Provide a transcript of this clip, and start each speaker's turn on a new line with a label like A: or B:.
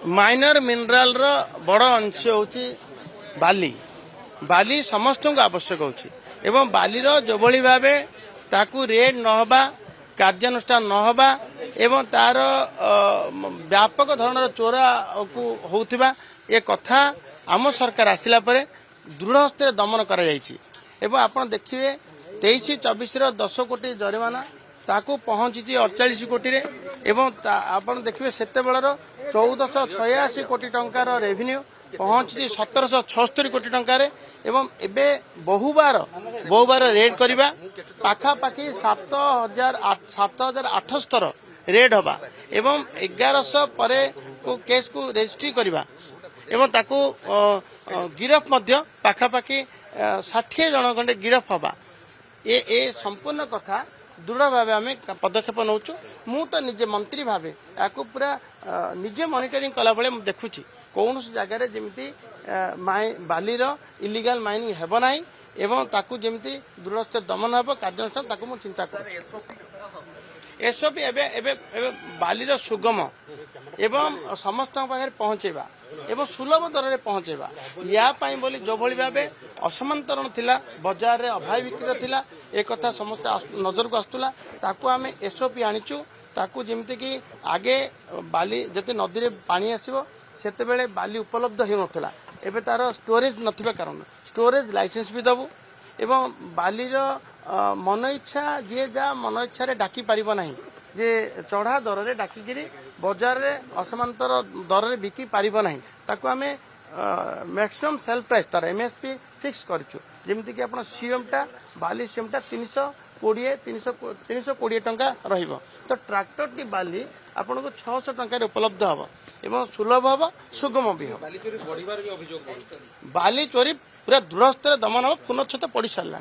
A: Minor मिनराल रो बड़ अंश होची बाली बाली समस्त को आवश्यक होची एवं बाली रो जो भली भाबे ताकू रेड न होबा कार्यानुष्ठान न होबा एवं तार व्यापक धरणर चोरा को होउथिबा ए कथा आम सरकार आसिला परे दृढ़ हस्ते दमन करा जायछि एवं आपण देखिए 23-24 रो 10 कोटी जरिमाना ताकू पहुंची 48 कोटी रे एवं आपण देखिए सेते बेलर 1486 कोटी टंकार रेवेन्यू पहुंची 1776 कोटी टंकार एवं एबे बहुबार रेड करबा पाखापाखि 7878 रेड हवा एवं 1100 परे को केस को रजिस्ट्री करबा एवं ताकू गिरफ मध्य पाखापाखि 60 जन खंडे गिरफ हवा ए संपूर्ण कथा दृढ़ भाव आम पदक्षेप नौ मु तो निजे मंत्री भावे या पूरा निजे मॉनिटरिंग कला बेले देखुची कौन जगार जमी बालीर इलिगाल माइनिंग हेब ना एवं ताकू जमी दृढ़ से दमन हे कार्यानुष्ठान ताकू मु चिंता कर एसपी एवं बालीर सुगम एवं समस्त पाखे पहुंचेबा एवं सुलभ दर में पहुंचेबा या बोली जो भली भाव असमांतरण थिला बाजार रे अभाव बिक्री थिला एक कथा समस्त नजर को आसुला ताकू आमे एसओपी आनिचु ताकू जेमति कि आगे बाली जते नदी रे पानी आसीबो सेते बेले बाली उपलब्ध हे नथला एबे तार स्टोरेज नथिबा कारण स्टोरेज लाइसेंस भी दबु एवं बालीर मन इच्छा जे जा मन इच्छा रे डाकी पारिबो नाही जे चढ़ा दर रे डाकिगिरी बाजार रे असमांतर दर रे बिकी पारिबो नाही ताकू आमे मैक्सिमम सेल प्राइस तार एमएसपी फिक्स करछु जेमति कि आपण सीएमटा बाली सीएमटा 320 टंका रहिबो तो ट्रैक्टर टी बाली आपण को 600 टंका रे उपलब्ध हबो एवं सुलभ हबो सुगम भी हबो बाली चोरी पूरा दृढ़ स्तर दमन हबो पुनच्छेद पड़ी सारला।